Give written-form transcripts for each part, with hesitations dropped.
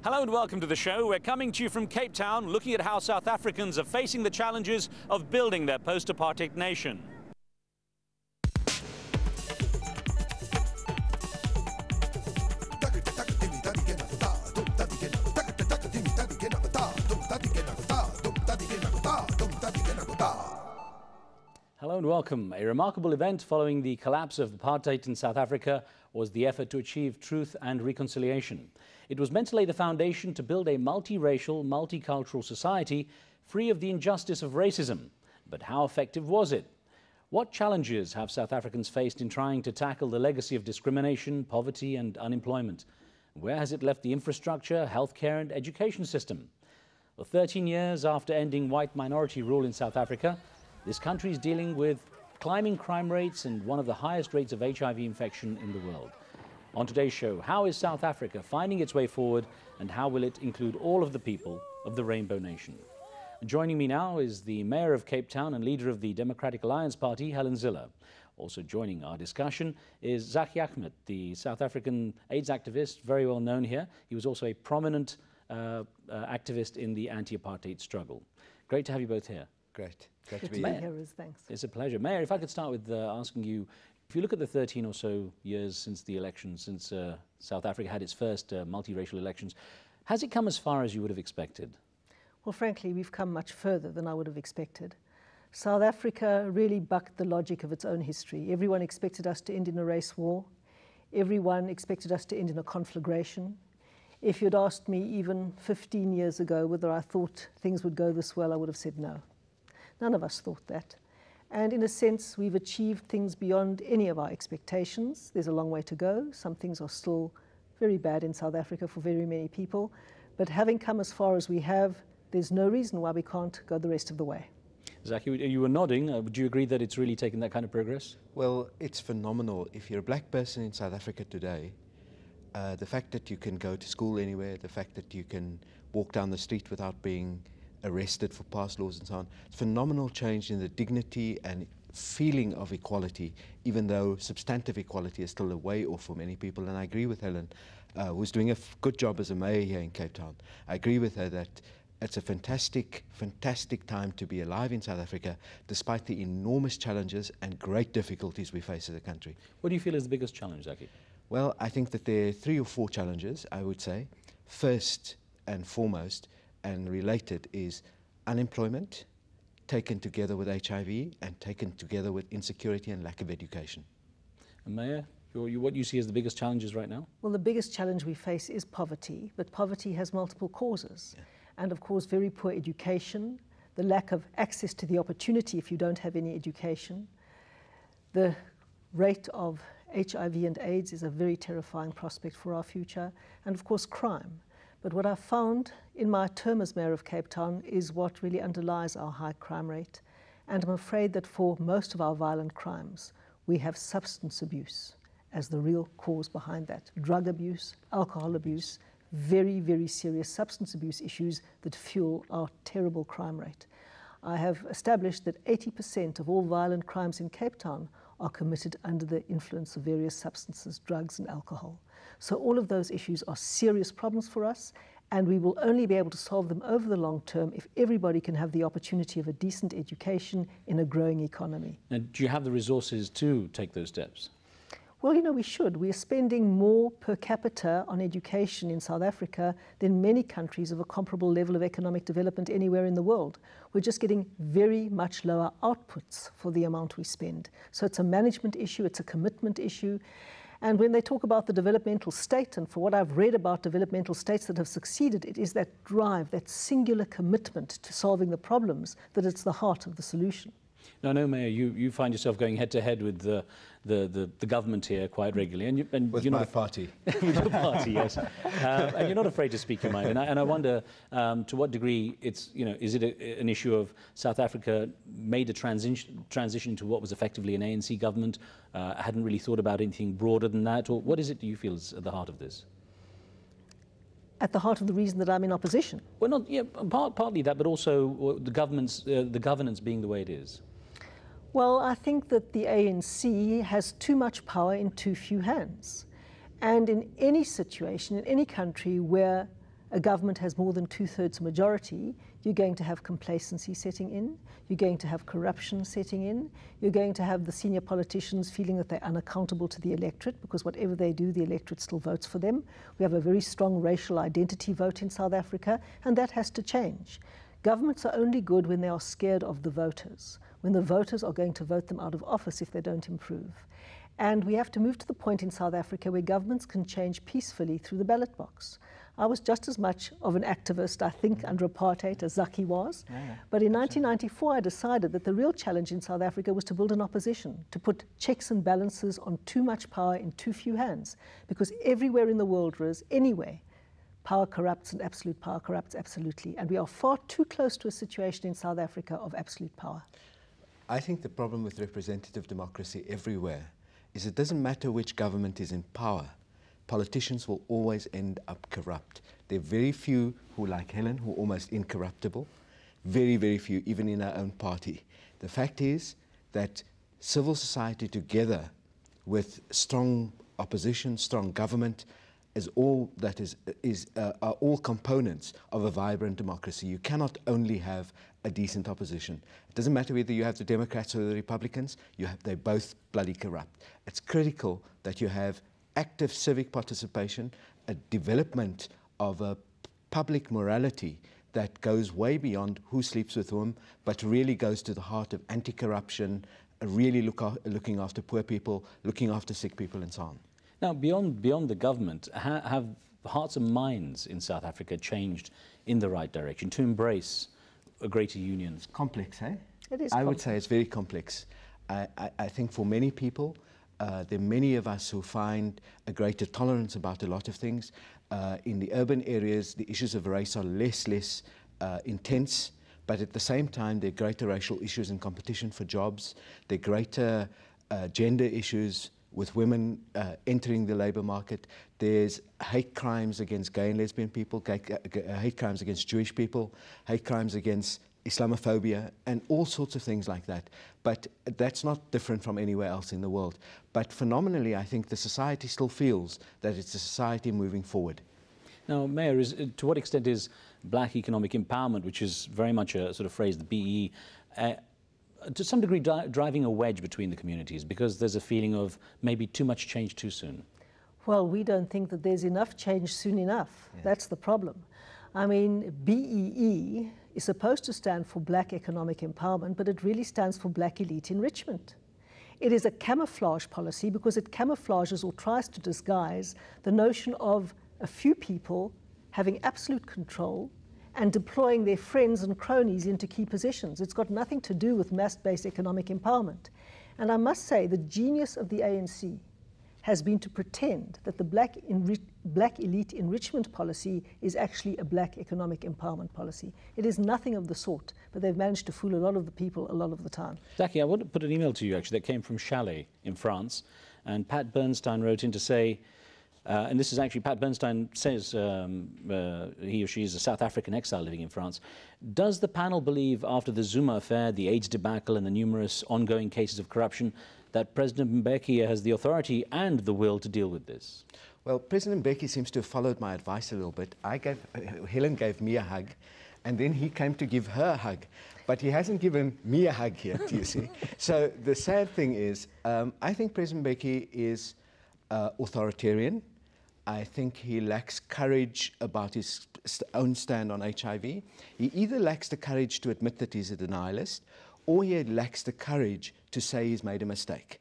Hello and welcome to the show. We're coming to you from Cape Town, looking at how South Africans are facing the challenges of building their post-apartheid nation. Hello and welcome. A remarkable event following the collapse of apartheid in South Africa was the effort to achieve truth and reconciliation. It was meant to lay the foundation to build a multiracial, multicultural society free of the injustice of racism. But how effective was it? What challenges have South Africans faced in trying to tackle the legacy of discrimination, poverty and unemployment? Where has it left the infrastructure, healthcare and education system? Well, 13 years after ending white minority rule in South Africa, this country is dealing with climbing crime rates and one of the highest rates of HIV infection in the world. On today's show, how is South Africa finding its way forward and how will it include all of the people of the Rainbow Nation? Joining me now is the Mayor of Cape Town and leader of the Democratic Alliance Party, Helen Zille. Also joining our discussion is Zaki Ahmed, the South African AIDS activist, very well known here. He was also a prominent activist in the anti-apartheid struggle. Great to have you both here. Great to be here, Riz. Thanks. It's a pleasure. Mayor, if I could start with asking you, if you look at the 13 or so years since the election, since South Africa had its first multiracial elections, has it come as far as you would have expected? Well, frankly, we've come much further than I would have expected. South Africa really bucked the logic of its own history. Everyone expected us to end in a race war. Everyone expected us to end in a conflagration. If you'd asked me even 15 years ago whether I thought things would go this well, I would have said no. None of us thought that. And in a sense, we've achieved things beyond any of our expectations. There's a long way to go. Some things are still very bad in South Africa for very many people. But having come as far as we have, there's no reason why we can't go the rest of the way. Zaki, you were nodding. Would you agree that it's really taken that kind of progress? Well, it's phenomenal. If you're a black person in South Africa today, the fact that you can go to school anywhere, the fact that you can walk down the street without being arrested for past laws and so on. It's phenomenal change in the dignity and feeling of equality, even though substantive equality is still a way off for many people. And I agree with Helen, who's doing a good job as a mayor here in Cape Town. I agree with her that it's a fantastic time to be alive in South Africa, despite the enormous challenges and great difficulties we face as a country. What do you feel is the biggest challenge, Zaki? Well, I think that there are 3 or 4 challenges, I would say. First and foremost, and related, is unemployment taken together with HIV and taken together with insecurity and lack of education. And Mayor, what you see as the biggest challenges right now? Well, the biggest challenge we face is poverty, but poverty has multiple causes. Yeah. And of course, very poor education, the lack of access to the opportunity if you don't have any education. The rate of HIV and AIDS is a very terrifying prospect for our future, and of course, crime. But what I found in my term as Mayor of Cape Town is what really underlies our high crime rate. And I'm afraid that for most of our violent crimes, we have substance abuse as the real cause behind that. Drug abuse, alcohol abuse, very, very serious substance abuse issues that fuel our terrible crime rate. I have established that 80% of all violent crimes in Cape Town are committed under the influence of various substances, drugs and alcohol. So all of those issues are serious problems for us, and we will only be able to solve them over the long term if everybody can have the opportunity of a decent education in a growing economy. And do you have the resources to take those steps? Well, you know, we should. We are spending more per capita on education in South Africa than many countries of a comparable level of economic development anywhere in the world. We're just getting very much lower outputs for the amount we spend. So it's a management issue, it's a commitment issue. And when they talk about the developmental state, and for what I've read about developmental states that have succeeded, it is that drive, that singular commitment to solving the problems, that it's the heart of the solution. No, Mayor, you find yourself going head-to-head with the government here quite regularly. And with my party. With your party, yes. And you're not afraid to speak your mind. And I wonder to what degree it's, is it an issue of South Africa made a transition to what was effectively an ANC government, hadn't really thought about anything broader than that? Or what is it do you feel is at the heart of this? At the heart of the reason that I'm in opposition? Well, partly that, but also the governance being the way it is. Well, I think that the ANC has too much power in too few hands. And in any situation, in any country where a government has more than 2/3 majority, you're going to have complacency setting in, you're going to have corruption setting in, you're going to have the senior politicians feeling that they're unaccountable to the electorate because whatever they do, the electorate still votes for them. We have a very strong racial identity vote in South Africa, and that has to change. Governments are only good when they are scared of the voters, when the voters are going to vote them out of office if they don't improve. And we have to move to the point in South Africa where governments can change peacefully through the ballot box. I was just as much of an activist, I think, under apartheid as Zaki was. Yeah. But in 1994, I decided that the real challenge in South Africa was to build an opposition, to put checks and balances on too much power in too few hands. Because everywhere in the world, Riz, anyway, power corrupts and absolute power corrupts absolutely. And we are far too close to a situation in South Africa of absolute power. I think the problem with representative democracy everywhere is it doesn't matter which government is in power. Politicians will always end up corrupt. There are very few who, like Helen, who are almost incorruptible. Very, very few, even in our own party. The fact is that civil society together with strong opposition, strong government, are all components of a vibrant democracy. You cannot only have a decent opposition. It doesn't matter whether you have the Democrats or the Republicans, they're both bloody corrupt. It's critical that you have active civic participation, a development of a public morality that goes way beyond who sleeps with whom, but really goes to the heart of anti-corruption, really looking after poor people, looking after sick people and so on. Now, beyond the government, have hearts and minds in South Africa changed in the right direction to embrace a greater union? It's complex, eh? It is I would say it's very complex. I think for many people, there are many of us who find a greater tolerance about a lot of things. In the urban areas, the issues of race are less intense, but at the same time, there are greater racial issues and competition for jobs. There are greater gender issues with women entering the labour market. There's hate crimes against gay and lesbian people, hate crimes against Jewish people, hate crimes against Islamophobia, and all sorts of things like that. But that's not different from anywhere else in the world. But phenomenally, I think the society still feels that it's a society moving forward. Now, Mayor, to what extent is black economic empowerment, which is very much a sort of phrase, the BE, to some degree driving a wedge between the communities because there's a feeling of maybe too much change too soon? Well, we don't think that there's enough change soon enough. Yeah. That's the problem. I mean, BEE is supposed to stand for Black Economic Empowerment, but it really stands for Black Elite Enrichment. It is a camouflage policy because it camouflages or tries to disguise the notion of a few people having absolute control and deploying their friends and cronies into key positions. It's got nothing to do with mass-based economic empowerment. And I must say, the genius of the ANC has been to pretend that the black elite enrichment policy is actually a black economic empowerment policy. It is nothing of the sort, but they've managed to fool a lot of the people a lot of the time. Zaki, I want to put an email to you actually that came from Chalet in France, and Pat Bernstein wrote in to say, and this is actually, Pat Bernstein says he or she is a South African exile living in France. Does the panel believe after the Zuma affair, the AIDS debacle and the numerous ongoing cases of corruption that President Mbeki has the authority and the will to deal with this? Well, President Mbeki seems to have followed my advice a little bit. Helen gave me a hug, and then he came to give her a hug. But he hasn't given me a hug yet, you see. So the sad thing is, I think President Mbeki is authoritarian. I think he lacks courage about his own stand on HIV. He either lacks the courage to admit that he's a denialist, or he lacks the courage to say he's made a mistake.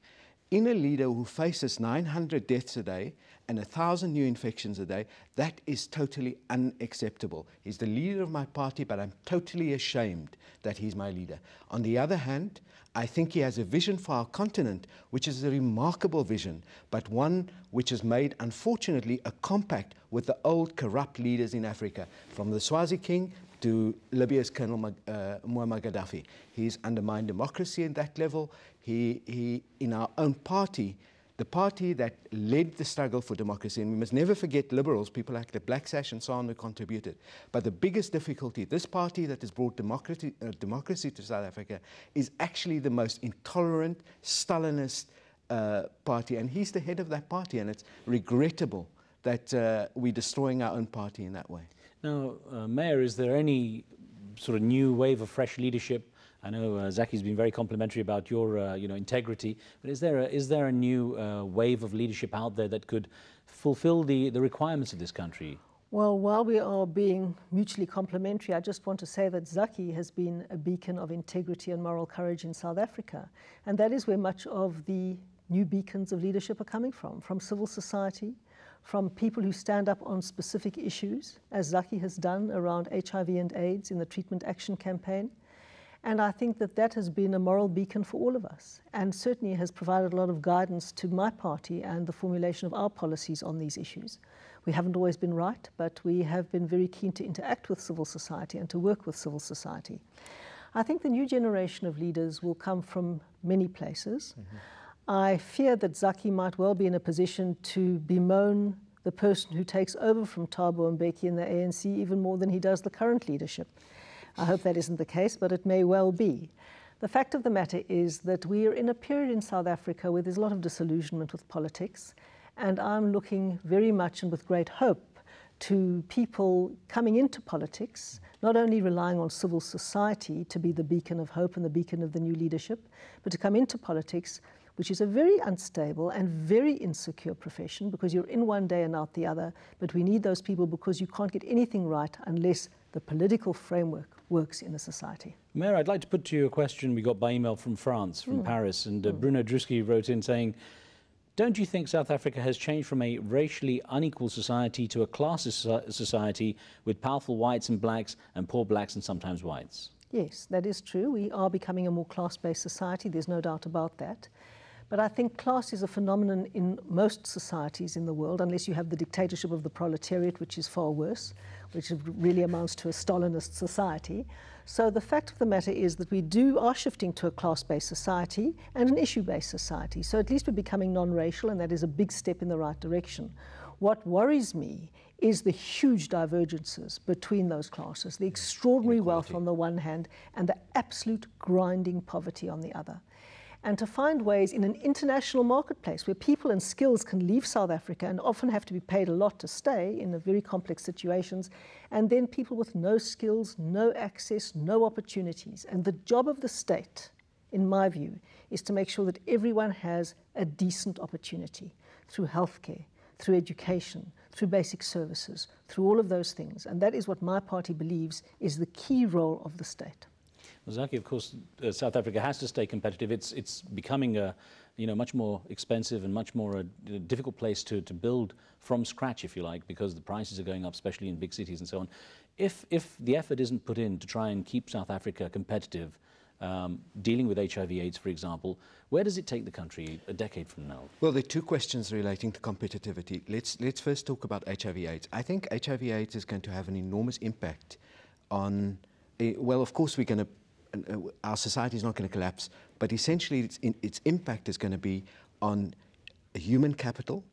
In a leader who faces 900 deaths a day and 1,000 new infections a day, that is totally unacceptable. He's the leader of my party, but I'm totally ashamed that he's my leader. On the other hand, I think he has a vision for our continent, which is a remarkable vision, but one which has made, unfortunately, a compact with the old corrupt leaders in Africa, from the Swazi King to Libya's Colonel Muammar Gaddafi. He's undermined democracy at that level. He, in our own party, the party that led the struggle for democracy, and we must never forget liberals, people like the Black Sash and so on, who contributed. But the biggest difficulty, this party that has brought democracy to South Africa, is actually the most intolerant, Stalinist party, and he's the head of that party, and it's regrettable that we're destroying our own party in that way. Now, Mayor, is there any sort of new wave of fresh leadership? I know Zaki's been very complimentary about your integrity, but is there a new wave of leadership out there that could fulfill the requirements of this country? Well, while we are being mutually complimentary, I just want to say that Zaki has been a beacon of integrity and moral courage in South Africa. And that is where much of the new beacons of leadership are coming from civil society, from people who stand up on specific issues, as Zaki has done around HIV and AIDS in the Treatment Action Campaign. And I think that that has been a moral beacon for all of us, and certainly has provided a lot of guidance to my party and the formulation of our policies on these issues. We haven't always been right, but we have been very keen to interact with civil society and to work with civil society. I think the new generation of leaders will come from many places. I fear that Zaki might well be in a position to bemoan the person who takes over from Thabo Mbeki in the ANC even more than he does the current leadership. I hope that isn't the case, but it may well be. The fact of the matter is that we are in a period in South Africa where there's a lot of disillusionment with politics, and I'm looking very much and with great hope to people coming into politics, not only relying on civil society to be the beacon of hope and the beacon of the new leadership, but to come into politics, which is a very unstable and very insecure profession, because you're in one day and out the other. But we need those people because you can't get anything right unless the political framework works in a society. Mayor, I'd like to put to you a question we got by email from France, from Paris, and Bruno Drusky wrote in saying, don't you think South Africa has changed from a racially unequal society to a class society with powerful whites and blacks and poor blacks and sometimes whites? Yes, that is true. We are becoming a more class-based society. There's no doubt about that. But I think class is a phenomenon in most societies in the world, unless you have the dictatorship of the proletariat, which is far worse, which really amounts to a Stalinist society. So the fact of the matter is that we are shifting to a class-based society and an issue-based society. So at least we're becoming non-racial, and that is a big step in the right direction. What worries me is the huge divergences between those classes, the extraordinary wealth on the one hand and the absolute grinding poverty on the other. And to find ways in an international marketplace where people and skills can leave South Africa and often have to be paid a lot to stay in very complex situations, and then people with no skills, no access, no opportunities. And the job of the state, in my view, is to make sure that everyone has a decent opportunity through healthcare, through education, through basic services, through all of those things. And that is what my party believes is the key role of the state. Well, Zaki, of course, South Africa has to stay competitive. It's becoming a much more expensive and much more a difficult place to build from scratch, if you like, because the prices are going up, especially in big cities and so on. If the effort isn't put in to try and keep South Africa competitive, dealing with HIV/AIDS, for example, where does it take the country a decade from now? Well, there are two questions relating to competitivity. Let's first talk about HIV/AIDS. I think HIV/AIDS is going to have an enormous impact on, well, of course, our society is not going to collapse, but essentially its impact is going to be on human capital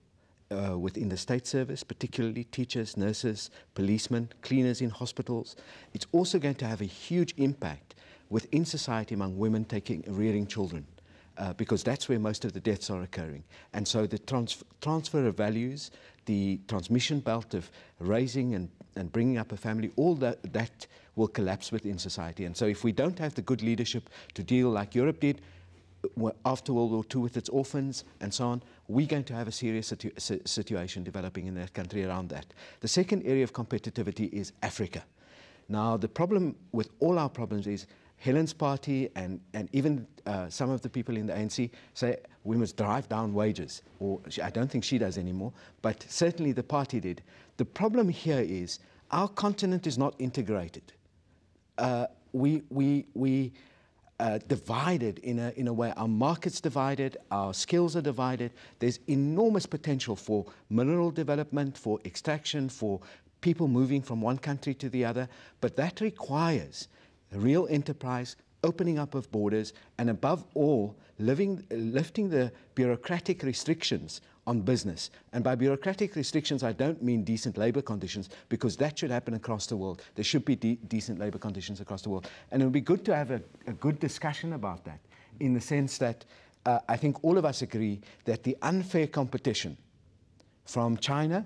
within the state service, particularly teachers, nurses, policemen, cleaners in hospitals. It's also going to have a huge impact within society among women rearing children, because that's where most of the deaths are occurring. And so the transfer of values, the transmission belt of raising and bringing up a family, all that will collapse within society. And so if we don't have the good leadership to deal like Europe did after World War II with its orphans and so on, we're going to have a serious situation developing in that country around that. The second area of competitivity is Africa. Now, the problem with all our problems is Helen's party and even some of the people in the ANC say we must drive down wages, or I don't think she does anymore, but certainly the party did. The problem here is our continent is not integrated. We divided in a way. Our market's divided, our skills are divided. There's enormous potential for mineral development, for extraction, for people moving from one country to the other, but that requires real enterprise, opening up of borders, and above all, lifting the bureaucratic restrictions on business. And by bureaucratic restrictions, I don't mean decent labor conditions, because that should happen across the world. There should be decent labor conditions across the world. And it would be good to have a good discussion about that, in the sense that I think all of us agree that the unfair competition from China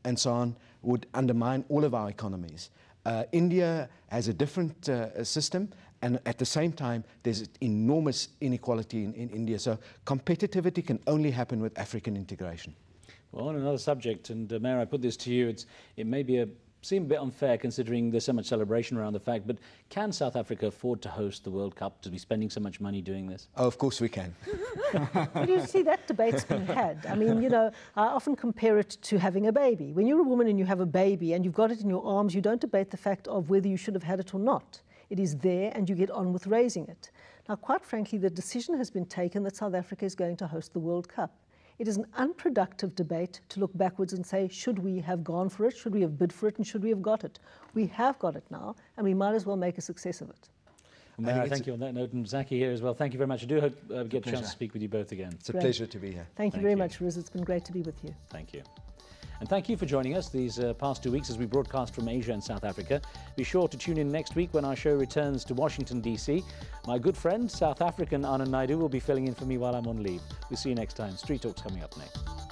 and so on would undermine all of our economies. India has a different system, and at the same time, there's enormous inequality in India. So competitivity can only happen with African integration. Well, on another subject, and Mayor, I put this to you, it may seem a bit unfair considering there's so much celebration around the fact, but can South Africa afford to host the World Cup, to be spending so much money doing this? Oh, of course we can. But you see, that debate's been had. I mean, you know, I often compare it to having a baby. When you're a woman and you have a baby and you've got it in your arms, you don't debate the fact of whether you should have had it or not. It is there and you get on with raising it. Now, quite frankly, the decision has been taken that South Africa is going to host the World Cup. It is an unproductive debate to look backwards and say, should we have gone for it, should we have bid for it, and should we have got it? We have got it now, and we might as well make a success of it. Well, Mayor, thank you on that note, and Zaki here as well. Thank you very much. I do hope we get a chance to speak with you both again. It's a pleasure to be here. Thank you very much, Riz. It's been great to be with you. Thank you. And thank you for joining us these past 2 weeks as we broadcast from Asia and South Africa. Be sure to tune in next week when our show returns to Washington, D.C. My good friend, South African Anand Naidu, will be filling in for me while I'm on leave. We'll see you next time. Street Talk's coming up next.